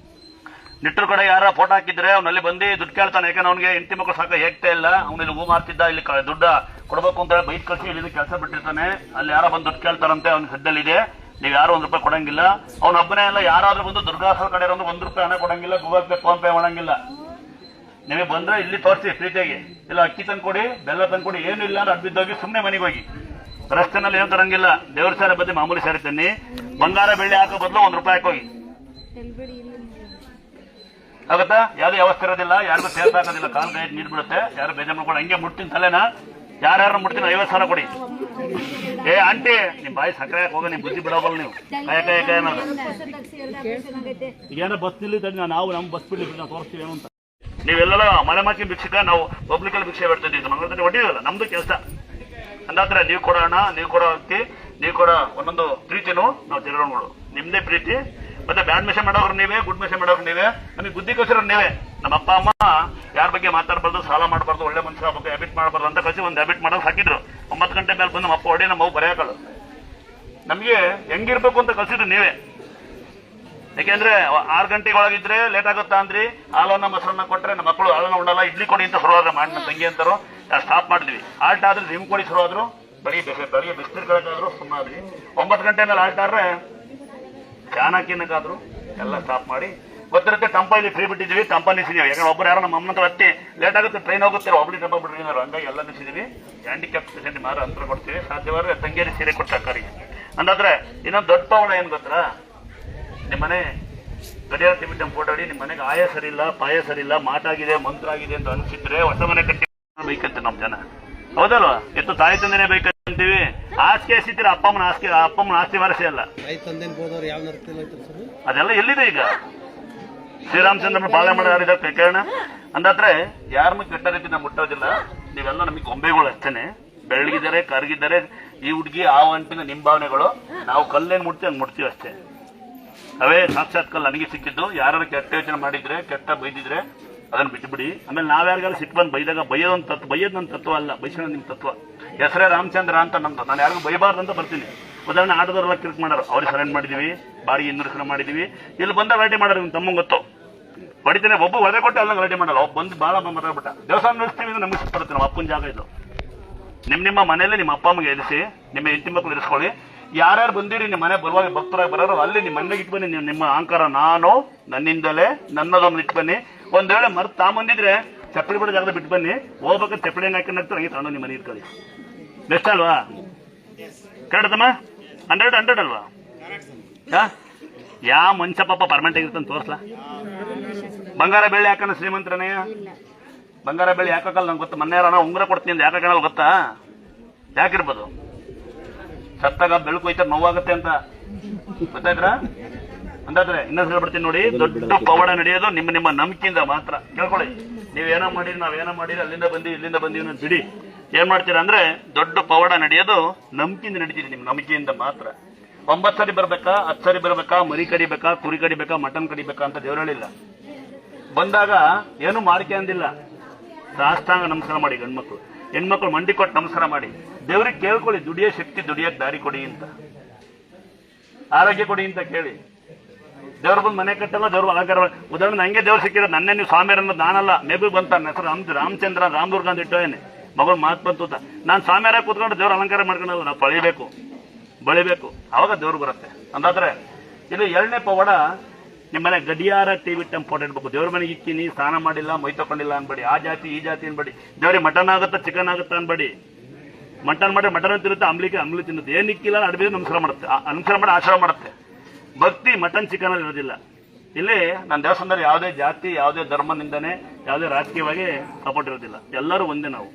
ನೆಟ್ಟರು ಕಡೆ ಯಾರ ಫೋಟೋ ಹಾಕಿದ್ರೆ ಅವ್ನಲ್ಲಿ ಬಂದು ದುಡ್ಡು ಕೇಳ್ತಾನೆ ಯಾಕಂದ್ರೆ ಅವ್ನಿಗೆ ಹೆಂಡತಿ ಮಕ್ಕಳು ಸಾಕ ಹೇಗ್ತಾ ಇಲ್ಲ ಅವ್ನಲ್ಲಿ ಹೂ ಮಾರ್ತಿದ್ದ ಇಲ್ಲಿ ದುಡ್ಡ ಕೊಡ್ಬೇಕು ಅಂತ ಬೈಕ್ ಕಳಿಸಿ ಇಲ್ಲಿ ಕೆಲಸ ಬಿಟ್ಟಿರ್ತಾನೆ ಅಲ್ಲಿ ಯಾರ ಬಂದು ದುಡ್ಡು ಕೇಳ್ತಾರಂತೆ ಅವ್ನ ಸದ್ಯಲ್ಲಿದೆ ನೀವು ಯಾರು ₹1 ಕೊಡಂಗಿಲ್ಲ ಅವ್ನ ಹಬ್ಬನೇ ಎಲ್ಲ ಯಾರಾದ್ರೂ ಬಂದು ದುರ್ಗಾಸರ ಕಡೆ ₹1 ಹಣ ಕೊಡಂಗಿಲ್ಲ ಗೂಗಲ್ ಪೇ ಫೋನ್ ಪೇ ಮಾಡಂಗಿಲ್ಲ ನಿಮಗೆ ಬಂದ್ರೆ ಇಲ್ಲಿ ತೋರಿಸಿ ಪ್ರೀತಿಯಾಗಿ ಇಲ್ಲ ಅಕ್ಕಿ ತಂದ್ಕೊಡಿ ಬೆಲ್ಲ ತಂದ್ಕೊಡಿ ಏನು ಇಲ್ಲ ಅಂದ್ರೆ ಅಡ್ಬಿದ್ದೋಗಿ ಸುಮ್ಮನೆ ಮನೆಗೆ ಹೋಗಿ ರಸ್ತೆನಲ್ಲಿ ಏನು ತರಂಗಿಲ್ಲ ದೇವ್ರ ಸಾರಿ ಬದ್ದೆ ಮಾಮೂಲಿ ಸಾರಿ ತನ್ನಿ ಬಂಗಾರ ಬೆಳ್ಳಿ ಹಾಕೋ ಬದಲು ₹1 ಹಾಕೋಗಿ ಆಗುತ್ತಾ ಯಾವ್ದು ವ್ಯವಸ್ಥೆ ಇರೋದಿಲ್ಲ ಯಾರಿಗೂ ಸೇರ್ಸ್ ಹಾಕೋದಿಲ್ಲ ಕಾಲ್ ಕೈ ನೀರು ಬಿಡುತ್ತೆ ಯಾರು ಬೇಜಾರು ಮಾಡ್ಕೊಂಡು ಹಂಗೆ ಮುಟ್ತೀನಿ ತಲೆನ ಯಾರ್ಯಾರು ಮುಟ್ತೀನಿ 50,000 ಕೊಡಿ ಏ ಆಂಟಿ ನಿಮ್ ಬಾಯಿ ಸಕ್ಕರೆ ಹೋಗ ನಿಮ್ ಬುದ್ಧಿ ಬಿಡೋಬಲ್ಲ ನೀವು ಕಾಯ ಅನ್ನೋದು ಈಗೇನೋ ಬಸ್ ನಿಲ್ಲಿದ್ದ ನಾವು ನಮ್ಮ ಬಸ್ ಬಿಡ್ಲಿ ನಾವು ತೋರಿಸ್ತೀವಿ ಏನು ಅಂತ ನೀವೆಲ್ಲ ಮನೆ ಮಾಕಿ ಭಿಕ್ಷಕ ನಾವು ಪಬ್ಲಿಕ್ ಅಲ್ಲಿ ಭಿಕ್ಷೆ ಬಿಡ್ತಿದ್ದೀವಿ ಮಂಗಳೂರಲ್ಲಿ ಹೊಡಿಯೋಲ್ಲ ನಮ್ದು ಕೆಲಸ ಅಂದಾದ್ರೆ ನೀವು ಕೊಡೋ ಹಣ ನೀವು ಕೊಡೋ ಅಕ್ಕಿ ನೀವು ಕೊಡೋ ಒಂದೊಂದು ಪ್ರೀತಿನೂ ನಾವು ತಿರುಗೋಣ ನಿಮ್ದೇ ಪ್ರೀತಿ ಮತ್ತೆ ಬ್ಯಾಡ್ ಮೆಸೇಜ್ ಮಾಡೋರು ನೀವೇ ಗುಡ್ ಮೆಸೇಜ್ ಮಾಡೋರು ನೀವೇ ನಮಗೆ ಬುದ್ಧಿ ಕಲಿಸಿರೋ ನೀವೇ ನಮ್ಮ ಅಪ್ಪ ಅಮ್ಮ ಯಾರ ಬಗ್ಗೆ ಮಾತಾಡಬಾರ್ದು ಸಾಲ ಮಾಡಬಾರ್ದು ಒಳ್ಳೆ ಮನುಷ್ಯರ ಬಗ್ಗೆ ಹ್ಯಾಬಿಟ್ ಮಾಡಬಾರ್ದು ಅಂತ ಕಳಿಸಿ ಒಂದು ಹ್ಯಾಬಿಟ್ ಮಾಡೋದು ಹಾಕಿದ್ರು 9 ಗಂಟೆ ಮೇಲೆ ಬಂದು ನಮ್ಮ ಅಪ್ಪ ಹೊಡಿ ನಮ್ಮ ಅವು ಬರೆಯಕಳು ನಮಗೆ ಹೆಂಗಿರ್ಬೇಕು ಅಂತ ಕಲಿಸಿದ್ರು ನೀವೇ ಯಾಕೆಂದ್ರೆ 6 ಗಂಟೆಗೆ ಒಳಗಿದ್ರೆ ಲೇಟ್ ಆಗುತ್ತಾ ಅಂದ್ರಿ ಹಾಲನ್ನ ಮೊಸರನ್ನ ಕೊಟ್ರೆ ನಮ್ಮ ಮಕ್ಕಳು ಹಾಲನ್ನ ಉಂಡಲ್ಲ ಇಡ್ಲಿ ಕೊಡಿ ಅಂತ ಶುರುವಾದ್ರೆ ಮಾಡಿ ನಮ್ಮ ತಂಗಿ ಅಂತಾರೋ ಸ್ಟಾಪ್ ಮಾಡಿದ್ವಿ ಆಲ್ಟ್ ಆದ್ರೆ ನಿಮ್ ಕೊಡಿ ಶುರುವಾದ್ರು ಬೆಳಿಗ್ಗೆ ಬಿಸಿಲು ಕಳೆದಾದ್ರು ಸುಮ್ಮನಾದ್ರಿ 9 ಗಂಟೆ ಮೇಲೆ ಆಲ್ಟ್ ಆದ್ರೆ ಚಾಣಕ್ಯನಕ್ಕಾದ್ರು ಎಲ್ಲ ಸ್ಟಾಪ್ ಮಾಡಿ ಗೊತ್ತಿರುತ್ತೆ ಟಂಪ ಇಲ್ಲಿ ಫ್ರೀ ಬಿಟ್ಟಿದ್ವಿ ಟಂಪ ನಿಲ್ಸಿದೀವಿ ಯಾಕಂದ್ರೆ ಒಬ್ಬರು ಯಾರೋ ನಮ್ಮ ಅಮ್ಮನ ಹತ್ತಿ ಲೇಟ್ ಆಗುತ್ತೆ ಟ್ರೈನ್ ಹೋಗುತ್ತೆ ಒಬ್ಬಳಿ ಟಂಪ ಬಿಟ್ಟಿದ್ದಾರೆ ಹಂಗಾಗಿ ಎಲ್ಲ ನಿಲ್ಸಿದೀವಿ ಹ್ಯಾಂಡಿಕ್ಯಾಪ್ ಪೇಷಂಟ್ ಮಾರ ಅಂತರ ಕೊಡ್ತೀವಿ ಸಾಧ್ಯವಾದ್ರೆ ತಂಗಿಯರಿ ಸೀರೆ ಕೊಟ್ಟು ಅಕ್ಕರಿಗೆ ಅಂದಾದ್ರೆ ಇನ್ನೊಂದು ದೊಡ್ಡ ಪವನ ಏನ್ ಗೊತ್ತಾ ನಿಮ್ಮನೆ ಗಡಿಯಾರ ಟಿವಿ ಟೆಂಪೋಟ್ ಅಡಿ ನಿಮ್ಮ ಮನೆಗೆ ಆಯ ಸರಿಯಿಲ್ಲ ಪಾಯ ಸರಿಯಿಲ್ಲ ಮಾಟಾಗಿದೆ ಮಂತ್ರ ಆಗಿದೆ ಅಂತ ಅನ್ಸಿದ್ರೆ ಹೊಸ ಮನೆ ಕಟ್ಟಿ ಬೈಕಂತೆ ನಮ್ ಜನ, ಹೌದಲ್ವಾ? ಎತ್ತು ತಾಯಿ ತಂದೆನೇ ಬೈಕಂತೀವಿ. ಆಸ್ತಿ ಎಸಿತೀರ ಅಪ್ಪಮ್ಮನ ಆಸ್ತಿ ವಾರಸೆ ಅಲ್ಲ. ಅದೆಲ್ಲ ಎಲ್ಲಿದೆ ಈಗ? ಶ್ರೀರಾಮಚಂದ್ರನ ಬಾಳೆ ಮಾಡೋರಿದ ಕಾರಣ ಅಂದಾದ್ರೆ ಯಾರನ್ನು ಕೆಟ್ಟ ರೀತಿ ನಾವು ಮುಟ್ಟೋದಿಲ್ಲ. ನೀವೆಲ್ಲ ನಮಗೆ ಗೊಂಬೆಗಳು ಅಷ್ಟೇನೆ. ಬೆಳಗಿದ್ದಾರೆ ಕರಗಿದ್ದಾರೆ. ಈ ಹುಡುಗಿ ಆ ಅಂಟಿನ ನಿಮ್ ಭಾವನೆಗಳು. ನಾವು ಕಲ್ಲೇನ್ ಮುಟ್ತೀವಿ ಹಂಗ್ ಮುಟ್ತೀವಿ ಅಷ್ಟೇ. ಅವೇ ಸಾಕ್ಷಾತ್ ಕಲ್ಲು ನನಗೆ ಸಿಕ್ಕಿದ್ದು. ಯಾರು ಕೆಟ್ಟ ಯೋಚನೆ ಮಾಡಿದ್ರೆ, ಕೆಟ್ಟ ಬೈದಿದ್ರೆ ಅದನ್ನ ಬಿಟ್ಬಿಡಿ. ಆಮೇಲೆ ನಾವ್ಯಾರಿಗಾರು ಸಿಟ್ಟು ಬಂದು ಬೈದಾಗ ಬೈಯೋದು ನನ್ನ ತತ್ವ ಅಲ್ಲ, ಬೈಸೋಣ ನಿಮ್ ತತ್ವ. ಹೆಸರೇ ರಾಮಚಂದ್ರ ಅಂತ ನಮ್ದು. ನಾನು ಯಾರಿಗೂ ಬೈಬಾರ್ದು ಅಂತ ಬರ್ತೀನಿ. ಉದಾಹರಣೆ ಆಟೋದವರೆಲ್ಲ ಕಿರ್ಕ್ ಮಾಡೋರು, ಅವ್ರಿಗೆ ಸರೆಂಡ್ ಮಾಡಿದೀವಿ, ಬಾಡಿಗೆ 200 ಮಾಡಿದೀವಿ. ಇಲ್ಲಿ ಬಂದ ಗಲಾಟೆ ಮಾಡೋರು ನಿಮ್ ತಮ್ಮ ಗೊತ್ತು. ಹೊಡಿತೇನೆ ಒಬ್ಬ ಒದೆ ಕೊಟ್ಟು ಎಲ್ಲ ಗಲಾಟೆ ಮಾಡಲ್ಲ. ಒಬ್ಬ ಬಂದು ಬಾಳ ಮಾತಾಡ್ಬಿಟ್ಟ ದೇವಸ್ಥಾನ ನಡೆಸ್ತೀವಿ ಅಂದ್ರೆ ನಮಗೆ ಸಿಟ್ಟು ನಮ್ಮ ಅಪ್ಪನ ಜಾಗ ಇದು. ನಿಮ್ಮ ಮನೇಲಿ ನಿಮ್ಮ ಅಪ್ಪ ಅಮ್ಮಗೆ ಇರಿಸಿ, ನಿಮ್ಮ ಹೆಂಡತಿ ಮಕ್ಕಳು ಇರಿಸ್ಕೊಳ್ಳಿ. ಯಾರ್ಯಾರು ಬಂದಿರಿ ನಿಮ್ಮ ಮನೆ ಬರುವಾಗ ಭಕ್ತರಾಗಿ ಬರೋರು ಅಲ್ಲಿ ನಿಮ್ಮ ಮನೆಗೆ ಇಟ್ಟು ಬನ್ನಿ. ನಿಮ್ಮ ಅಹಂಕಾರ ನಾನು ನನ್ನಿಂದಲೇ ನನ್ನದೊಂದು ಇಟ್ಟು ಬನ್ನಿ. ಒಂದ್ ವೇಳೆ ಮರ್ತು ತಾಂಬಂದಿದ್ರೆ ಚಪ್ಪಲಿ ಬಿಡೋ ಜಾಗದ ಬಿಟ್ಟು ಬನ್ನಿ. ಹೋಗ್ಬೇಕಾದ್ರೆ ಚಪ್ಪಲಿ ಹೆಂಗ್ ಹಾಕೊಂಡಾಗ್ತಾರೆ ಹಂಗೆ ತಗೊಂಡು ನಿಮ್ಮ ಮನೆ ಇಟ್ಕೊಳ್ಳಿ. ಬೆಸ್ಟ್ ಅಲ್ವಾ? ಕರೆಕ್ಟಮ್ಮ? 100 ಅಲ್ವಾ? ಯಾವ ಮನುಷ್ಯ ಪಾಪ ಪರ್ಮನೆಂಟ್ ಆಗಿರ್ತಾನೆ ತೋರ್ಸ್ಲಾ? ಬಂಗಾರ ಬೆಳ್ಳಿ ಹಾಕೋಣ ಶ್ರೀಮಂತರನೇ. ಬಂಗಾರ ಬೆಳ್ಳಿ ಯಾಕಲ್ಲ ನಂಗೆ ಗೊತ್ತಾ. ಮೊನ್ನೆ ಯಾರ ಉಂಗುರ ಕೊಡ್ತೀನಿ ಯಾಕಲ್ಲ ಗೊತ್ತಾ? ಯಾಕಿರ್ಬೋದು? ಸತ್ತಾಗ ಬೆಳಕು ಹೋಯ್ತಾರೆ ನೋವಾಗುತ್ತೆ ಅಂತ ಗೊತ್ತಾಯ್ತ್ರ? ಅಂದಾದ್ರೆ ಇನ್ನೊಂದು ಹೇಳ್ಬಿಡ್ತೀನಿ ನೋಡಿ. ದೊಡ್ಡ ಪವಾಡ ನಡೆಯೋದು ನಿಮ್ಮ ನಂಬಿಕೆಯಿಂದ ಮಾತ್ರ. ಕೇಳ್ಕೊಳ್ಳಿ. ನೀವೇನೋ ಮಾಡಿರಿ, ನಾವೇನೋ ಮಾಡಿರಿ, ಅಲ್ಲಿಂದ ಬಂದಿವಿ ಇಲ್ಲಿಂದ ಬಂದಿವಿ ಅಂತ ಬಿಡಿ. ಏನ್ ಮಾಡ್ತೀರಾ ಅಂದ್ರೆ ದೊಡ್ಡ ಪವಾಡ ನಡೆಯೋದು ನಂಬಿಕೆಯಿಂದ ನಡೀತಿದೆ. ನಿಮ್ ನಂಬಿಕೆಯಿಂದ ಮಾತ್ರ. 9 ಸರಿ ಬರ್ಬೇಕಾ, 10 ಸರಿ ಬರ್ಬೇಕಾ, ಮರಿ ಕಡಿಬೇಕಾ, ಕುರಿ ಕಡಿಬೇಕಾ, ಮಟನ್ ಕಡಿಬೇಕಾ ಅಂತ ದೇವ್ರು ಹೇಳಿಲ್ಲ. ಬಂದಾಗ ಏನು ಮಾಡಿಕೆ ಅಂದಿಲ್ಲ. ಸಾಷ್ಟಾಂಗ ನಮಸ್ಕಾರ ಮಾಡಿ ಗಂಡ್ಮಕ್ಳು. ಹೆಣ್ಮಕ್ಳು ಮಂಡಿ ಕೊಟ್ಟು ನಮಸ್ಕಾರ ಮಾಡಿ ದೇವ್ರಿಗೆ ಕೇಳ್ಕೊಳ್ಳಿ. ದುಡಿಯೋ ಶಕ್ತಿ, ದುಡಿಯಕ್ ದಾರಿ ಕೊಡಿ ಅಂತ, ಆರೋಗ್ಯ ಕೊಡಿ ಅಂತ ಕೇಳಿ. ದೇವ್ರ ಬಂದು ಮನೆ ಕಟ್ಟಲ್ಲ, ದೇವ್ರ ಅಲಂಕಾರ. ಉದಾಹರಣೆ ನಂಗೆ ದೇವ್ರು ಸಿಕ್ಕಿರೋದು. ನನ್ನೇ ನೀವು ಸ್ವಾಮಿಯರ್ ಅನ್ನೋದು ನಾನಲ್ಲ. ಮೇಬಿ ಬಂತ ನನ್ನ ಹೆಸರು ರಾಮಚಂದ್ರ ರಾಮದುರ್ಗ ಅಂತ ಇಟ್ಟೋೇನೆ. ಮಗಳು ಮಾತು ಬಂತು ಅಂತ ನಾನು ಸ್ವಾಮಿಯಾರ ಕೂತ್ಕೊಂಡು ದೇವ್ರ ಅಲಂಕಾರ ಮಾಡ್ಕೊಂಡಲ್ಲ. ನಾವು ಬಳಿಬೇಕು ಅವಾಗ ದೇವ್ರು ಬರುತ್ತೆ. ಅಂದಾದ್ರೆ ಇದು 2ನೇ ಪವಾಡ. ನಿಮ್ಮನೆ ಗಡಿಯಾರ ಟಿವಿ ಟೆಂಪೋಟ್ ಇಡ್ಬೇಕು. ದೇವ್ರ ಮನೆಗೆ ಇಕ್ಕಿನಿ, ಸ್ನಾನ ಮಾಡಿಲ್ಲ, ಮೈ ತಕೊಂಡಿಲ್ಲ ಅನ್ಬೇಡಿ. ಆ ಜಾತಿ ಈ ಜಾತಿ ಅನ್ಬೇಡಿ. ದೇವ್ರಿಗೆ ಮಟನ್ ಆಗುತ್ತಾ ಚಿಕನ್ ಆಗುತ್ತಾ ಅನ್ಬೇಡಿ. ಮಟನ್ ಮಾಡಿ ಮಟನ್ ತಿನ್ನುತ್ತೆ, ಅಂಬ್ಲಿ ತಿನ್ನುತ್ತೆ. ಏನ್ ಇಕ್ಕಿಲ್ಲ ಅಡ್ಬಿ ನಮಸ್ಕಾರ ಮಾಡುತ್ತೆ, ನಮಸ್ಕಾರ ಮಾಡಿ ಆಶ್ರಮ ಮಾಡುತ್ತೆ. ಭಕ್ತಿ ಮಟನ್ ಚಿಕನ್ ಅಲ್ಲಿ ಇರೋದಿಲ್ಲ. ಇಲ್ಲಿ ನನ್ನ ದೇವಸ್ಥಾನದಲ್ಲಿ ಯಾವುದೇ ಜಾತಿ, ಯಾವುದೇ ಧರ್ಮನಿಂದನೇ, ಯಾವುದೇ ರಾಜಕೀಯವಾಗಿ ಸಪೋರ್ಟ್ ಇರೋದಿಲ್ಲ. ಎಲ್ಲರೂ ಒಂದೇ. ನಾವು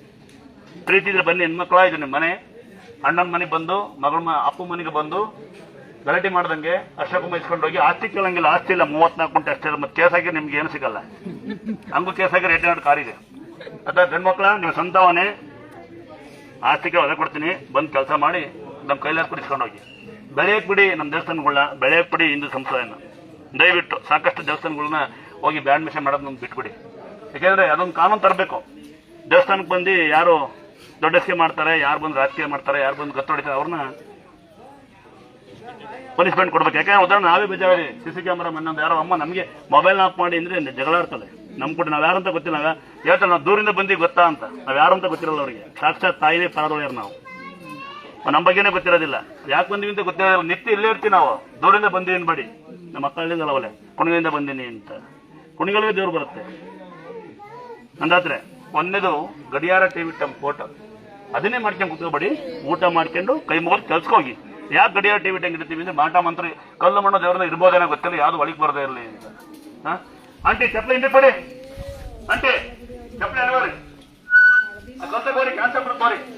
ಪ್ರೀತಿ ಇದ್ರೆ ಬನ್ನಿ. ಹೆಣ್ಮಕ್ಳ ಇದು ನಿಮ್ಮ ಮನೆ. ಅಣ್ಣನ ಮನೆಗೆ ಬಂದು ಮಗಳ ಅಪ್ಪ ಮನೆಗೆ ಬಂದು ಗಲಾಟೆ ಮಾಡ್ದಂಗೆ ಅಷ್ಟಕ್ಕೂ ಇಸ್ಕೊಂಡು ಹೋಗಿ ಆಸ್ತಿ ಕೇಳಂಗಿಲ್ಲ. ಆಸ್ತಿ ಇಲ್ಲ, 34 ಗುಂಟೆ ಅಷ್ಟೇ. ಮತ್ತೆ ಕೇಸ್ ಹಾಕಿ ನಿಮ್ಗೆ ಏನು ಸಿಗಲ್ಲ. ಹಂಗೂ ಕೇಸ್ ಹಾಕಿ 800 ಕಾರಿದೆ. ಅಥವಾ ಗಂಡ್ಮಕ್ಳ ನೀವು ಸ್ವಂತವನೇ ಆಸ್ತಿಗೆ ಒದೆ ಕೊಡ್ತೀನಿ, ಬಂದು ಕೆಲಸ ಮಾಡಿ ನಮ್ಮ ಕೈಲಾಸ್ಕೊಂಡು ಇಸ್ಕೊಂಡು ಹೋಗಿ. ಬೆಳೆಯಕ್ ಬಿಡಿ ನಮ್ಮ ದೇವಸ್ಥಾನಗಳನ್ನ, ಬೆಳೆಯಕ್ ಬಿಡಿ ಹಿಂದೂ ಸಂಪ್ರದಾಯನ. ದಯವಿಟ್ಟು ಸಾಕಷ್ಟು ದೇವಸ್ಥಾನಗಳನ್ನ ಹೋಗಿ ಬ್ಯಾನ್ ಮಿಷನ್ ಮಾಡೋದು ಬಿಟ್ಬಿಡಿ. ಯಾಕೆಂದ್ರೆ ಅದೊಂದು ಕಾನೂನು ತರಬೇಕು. ದೇವಸ್ಥಾನಕ್ಕೆ ಬಂದು ಯಾರು ದೊಡ್ಡಸ್ಕೆ ಮಾಡ್ತಾರೆ, ಯಾರು ಬಂದು ರಾಜಕೀಯ ಮಾಡ್ತಾರೆ, ಯಾರು ಬಂದು ಗತ್ತು ಹೊಡಿತಾರೆ, ಅವ್ರನ್ನ ಪನಿಷ್ಮೆಂಟ್ ಕೊಡ್ಬೇಕು. ಯಾಕಂದ್ರೆ ಉದಾಹರಣೆ ನಾವೇ ಬೇಜಾರಿ. CC ಕ್ಯಾಮರಾ ಮನ್ನೊಂದು ಯಾರೋ ಅಮ್ಮ ನಮಗೆ ಮೊಬೈಲ್ ಆಫ್ ಮಾಡಿ ಅಂದ್ರೆ ಜಗಳ ಆಡ್ತದೆ. ನಮ್ ಕೂಡ ನಾವ್ ಯಾರಂತ ಗೊತ್ತಿಲ್ಲ. ಹೇಳ್ತಾರೆ ನಾವು ದೂರಿಂದ ಬಂದು ಗೊತ್ತಾ ಅಂತ. ನಾವ್ ಯಾರು ಅಂತ ಗೊತ್ತಿರಲ್ಲ ಅವ್ರಿಗೆ. ಸಾಕ್ಷಾತ್ ತಾಯಿನೇ ಪರದೋಳ್ಯಾರ ನಾವು. ನಮ್ಮ ಬಗ್ಗೆನೇ ಗೊತ್ತಿರೋದಿಲ್ಲ. ಯಾಕೆ ಬಂದಿವಿ ಅಂತ ಗೊತ್ತಿರೋದಿಲ್ಲ. ನಿತ್ಯ ಇಲ್ಲೇ ಇರ್ತೀವಿ ನಾವು. ದೂರಿಂದ ಬಂದೀವಿ ಅನ್ಬೇಡಿ. ನಮ್ಮ ಮಕ್ಕಳಿಂದಲ್ಲ ಅವಳೆ ಕುಣಿಗಳಿಂದ ಬಂದೀನಿ ಅಂತ. ಕುಣಿಗಳಿಗೆ ದೇವ್ರು ಬರುತ್ತೆ. ಅಂದಾದ್ರೆ ಒಂದೇದು ಗಡಿಯಾರ ಟಿವಿ ಟೆಂಪೋಟ್ ಅದನ್ನೇ ಮಾಡ್ಕೊಂಡು ಕುತ್ಕೋಬೇಡಿ. ಊಟ ಮಾಡ್ಕೊಂಡು ಕೈ ಮುಗಿದು ಕೆಲ್ಸಕ್ಕೆ ಯಾಕೆ ಗಡಿಯಾರ ಟಿವಿ ಟೆಂಗ್ ಇಡ್ತೀವಿ ಅಂದ್ರೆ ಮಾಟ ಮಂತ್ರ ಕಲ್ಲು ಮಣ್ಣು ದೇವ್ರನ್ನ ಇರ್ಬೋದೇನೋ ಗೊತ್ತಿಲ್ಲ. ಯಾವ್ದು ಒಳಗೆ ಬರದೇ ಇರಲಿ ಅಂತ. ಆಂಟಿ ಚಪ್ಪಲಿ ಹಿಂದೆ ಕೊಡಿ. ಆಂಟಿ ಚಪ್ಪಲಿ ಅನ್ಬೋರಿ. ಕಲ್ತ ಗೋರಿ ಕ್ಯಾನ್ಸರ್ ಬರುತ್ತೆ.